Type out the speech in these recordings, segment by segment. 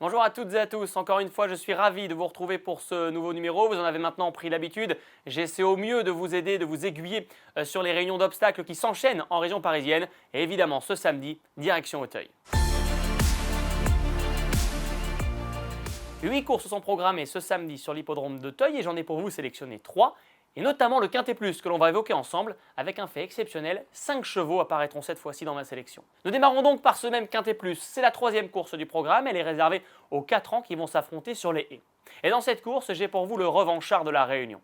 Bonjour à toutes et à tous, encore une fois je suis ravi de vous retrouver pour ce nouveau numéro, vous en avez maintenant pris l'habitude, j'essaie au mieux de vous aider, de vous aiguiller sur les réunions d'obstacles qui s'enchaînent en région parisienne et évidemment ce samedi, direction Auteuil. 8 courses sont programmées ce samedi sur l'hippodrome d'Auteuil et j'en ai pour vous sélectionné 3, et notamment le Quintet Plus que l'on va évoquer ensemble avec un fait exceptionnel, 5 chevaux apparaîtront cette fois-ci dans ma sélection. Nous démarrons donc par ce même Quintet Plus, c'est la 3e course du programme, elle est réservée aux 4 ans qui vont s'affronter sur les haies. Et dans cette course, j'ai pour vous le revanchard de la Réunion.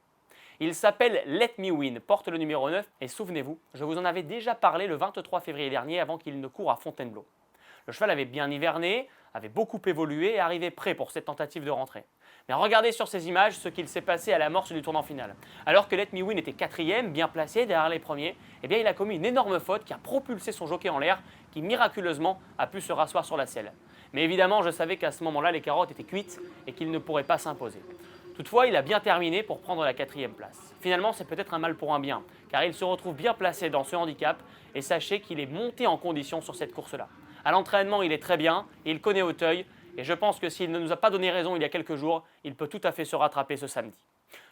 Il s'appelle Let Me Win, porte le numéro 9 et souvenez-vous, je vous en avais déjà parlé le 23 février dernier avant qu'il ne court à Fontainebleau. Le cheval avait bien hiverné, avait beaucoup évolué et arrivait prêt pour cette tentative de rentrée. Mais regardez sur ces images ce qu'il s'est passé à l'amorce du tournant final. Alors que Let Me Win était 4e, bien placé derrière les premiers, eh bien il a commis une énorme faute qui a propulsé son jockey en l'air, qui miraculeusement a pu se rasseoir sur la selle. Mais évidemment, je savais qu'à ce moment-là, les carottes étaient cuites et qu'il ne pourrait pas s'imposer. Toutefois, il a bien terminé pour prendre la 4e place. Finalement, c'est peut-être un mal pour un bien, car il se retrouve bien placé dans ce handicap et sachez qu'il est monté en condition sur cette course-là. À l'entraînement, il est très bien, il connaît Auteuil, et je pense que s'il ne nous a pas donné raison il y a quelques jours, il peut tout à fait se rattraper ce samedi.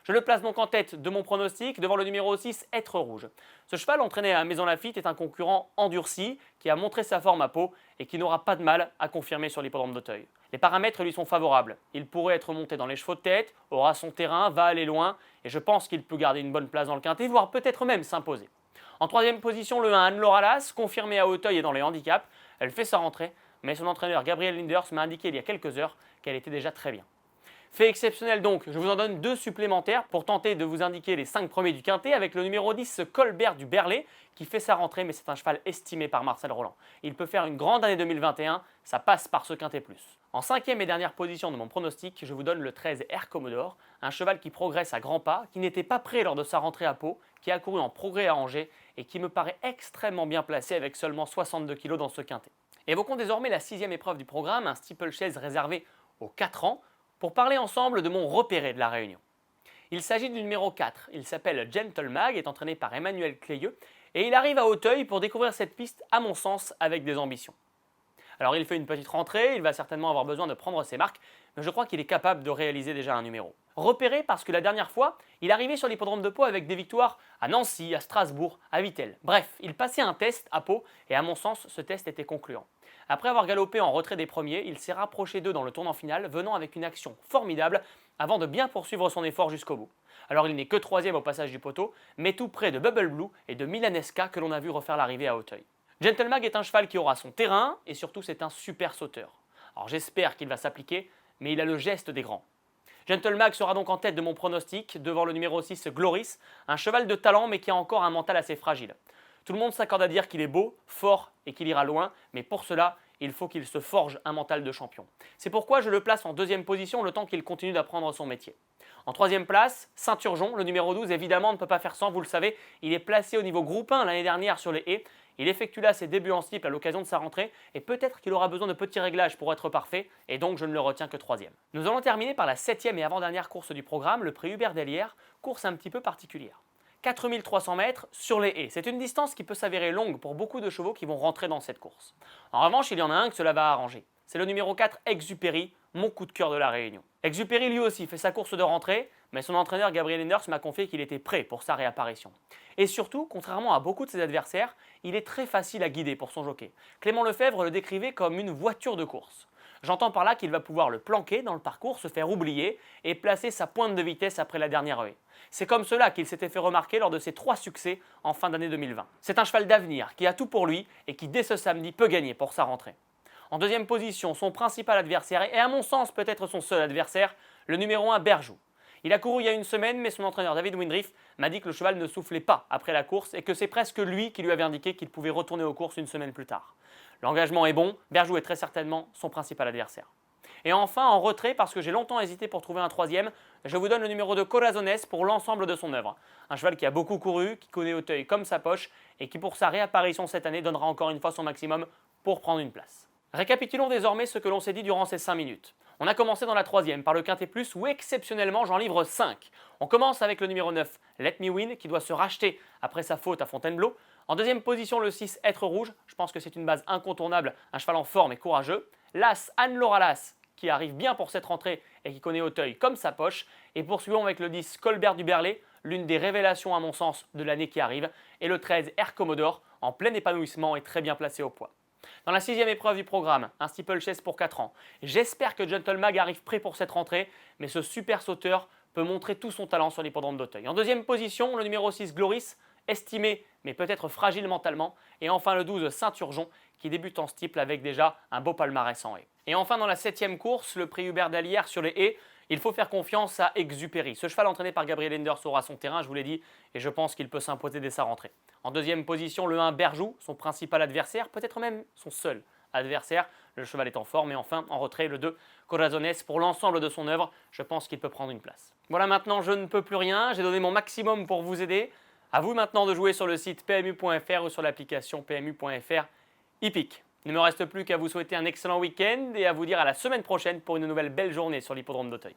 Je le place donc en tête de mon pronostic devant le numéro 6, Être Rouge. Ce cheval entraîné à Maison Lafitte est un concurrent endurci qui a montré sa forme à Pau et qui n'aura pas de mal à confirmer sur l'hippodrome d'Auteuil. Les paramètres lui sont favorables. Il pourrait être monté dans les chevaux de tête, aura son terrain, va aller loin et je pense qu'il peut garder une bonne place dans le quintet, voire peut-être même s'imposer. En 3e position, le 1, Anne-Laure Alas, confirmé à Auteuil et dans les handicaps. Elle fait sa rentrée, mais son entraîneur Gabriel Linders m'a indiqué il y a quelques heures qu'elle était déjà très bien. Fait exceptionnel donc, je vous en donne 2 supplémentaires pour tenter de vous indiquer les 5 premiers du quintet avec le numéro 10 Colbert du Berlay qui fait sa rentrée mais c'est un cheval estimé par Marcel Roland. Il peut faire une grande année 2021, ça passe par ce quintet plus. En 5e et dernière position de mon pronostic, je vous donne le 13 Air Commodore, un cheval qui progresse à grands pas, qui n'était pas prêt lors de sa rentrée à Pau, qui a couru en progrès à Angers et qui me paraît extrêmement bien placé avec seulement 62 kg dans ce quintet. Évoquons désormais la 6e épreuve du programme, un steeplechase réservé aux 4 ans, pour parler ensemble de mon repéré de la Réunion. Il s'agit du numéro 4, il s'appelle Gentle Mag, est entraîné par Emmanuel Clayeux, et il arrive à Auteuil pour découvrir cette piste, à mon sens, avec des ambitions. Alors il fait une petite rentrée, il va certainement avoir besoin de prendre ses marques, mais je crois qu'il est capable de réaliser déjà un numéro. Repéré parce que la dernière fois, il arrivait sur l'hippodrome de Pau avec des victoires à Nancy, à Strasbourg, à Vittel. Bref, il passait un test à Pau et à mon sens, ce test était concluant. Après avoir galopé en retrait des premiers, il s'est rapproché d'eux dans le tournant final, venant avec une action formidable avant de bien poursuivre son effort jusqu'au bout. Alors il n'est que 3e au passage du poteau, mais tout près de Bubble Blue et de Milanesca que l'on a vu refaire l'arrivée à Auteuil. Gentle Mag est un cheval qui aura son terrain et surtout c'est un super sauteur. Alors j'espère qu'il va s'appliquer, mais il a le geste des grands. Gentle Mag sera donc en tête de mon pronostic devant le numéro 6 Gloris, un cheval de talent mais qui a encore un mental assez fragile. Tout le monde s'accorde à dire qu'il est beau, fort et qu'il ira loin, mais pour cela, il faut qu'il se forge un mental de champion. C'est pourquoi je le place en 2e position le temps qu'il continue d'apprendre son métier. En 3e place, Saint-Urgeon, le numéro 12, évidemment ne peut pas faire sans, vous le savez, il est placé au niveau groupe 1 l'année dernière sur les haies. Il effectue là ses débuts en steeple à l'occasion de sa rentrée et peut-être qu'il aura besoin de petits réglages pour être parfait et donc je ne le retiens que 3e. Nous allons terminer par la 7e et avant-dernière course du programme, le prix Hubert Dellière, course un petit peu particulière. 4300 mètres sur les haies. C'est une distance qui peut s'avérer longue pour beaucoup de chevaux qui vont rentrer dans cette course. En revanche, il y en a un que cela va arranger. C'est le numéro 4, Exupéry, mon coup de cœur de la Réunion. Exupéry lui aussi fait sa course de rentrée, mais son entraîneur Gabriel Linders m'a confié qu'il était prêt pour sa réapparition. Et surtout, contrairement à beaucoup de ses adversaires, il est très facile à guider pour son jockey. Clément Lefebvre le décrivait comme une voiture de course. J'entends par là qu'il va pouvoir le planquer dans le parcours, se faire oublier et placer sa pointe de vitesse après la dernière haie. C'est comme cela qu'il s'était fait remarquer lors de ses 3 succès en fin d'année 2020. C'est un cheval d'avenir qui a tout pour lui et qui dès ce samedi peut gagner pour sa rentrée. En 2e position, son principal adversaire et à mon sens peut-être son seul adversaire, le numéro 1 Berjou. Il a couru il y a une semaine mais son entraîneur David Windriff m'a dit que le cheval ne soufflait pas après la course et que c'est presque lui qui lui avait indiqué qu'il pouvait retourner aux courses une semaine plus tard. L'engagement est bon, Berjou est très certainement son principal adversaire. Et enfin, en retrait, parce que j'ai longtemps hésité pour trouver un 3e, je vous donne le numéro 2 Corazones pour l'ensemble de son œuvre. Un cheval qui a beaucoup couru, qui connaît Auteuil comme sa poche et qui pour sa réapparition cette année donnera encore une fois son maximum pour prendre une place. Récapitulons désormais ce que l'on s'est dit durant ces 5 minutes. On a commencé dans la 3e par le Quintet Plus où exceptionnellement j'en livre 5. On commence avec le numéro 9, Let Me Win, qui doit se racheter après sa faute à Fontainebleau. En 2e position, le 6, Être Rouge. Je pense que c'est une base incontournable, un cheval en forme et courageux. L'As, Anne-Laure Alas, qui arrive bien pour cette rentrée et qui connaît Auteuil comme sa poche. Et poursuivons avec le 10 Colbert du Berlay, l'une des révélations à mon sens de l'année qui arrive, et le 13 Air Commodore, en plein épanouissement et très bien placé au poids. Dans la 6e épreuve du programme, un steeplechase pour 4 ans. J'espère que Gentle Mag arrive prêt pour cette rentrée, mais ce super sauteur peut montrer tout son talent sur l'hippodrome d'Auteuil. En deuxième position, le numéro 6 Gloris, estimé mais peut-être fragile mentalement. Et enfin le 12 Saint-Urgeon, qui débute en steeple avec déjà un beau palmarès en haies. Et enfin dans la 7e course, le prix Hubert Dalière sur les haies, il faut faire confiance à Exupéry. Ce cheval entraîné par Gabriel Enders aura son terrain, je vous l'ai dit, et je pense qu'il peut s'imposer dès sa rentrée. En deuxième position, le 1 Berjou, son principal adversaire, peut-être même son seul adversaire. Le cheval est en forme. Et enfin, en retrait, le 2 Corazones. Pour l'ensemble de son œuvre, je pense qu'il peut prendre une place. Voilà, maintenant je ne peux plus rien. J'ai donné mon maximum pour vous aider. À vous maintenant de jouer sur le site PMU.fr ou sur l'application PMU.fr hippique. Il ne me reste plus qu'à vous souhaiter un excellent week-end et à vous dire à la semaine prochaine pour une nouvelle belle journée sur l'hippodrome d'Auteuil.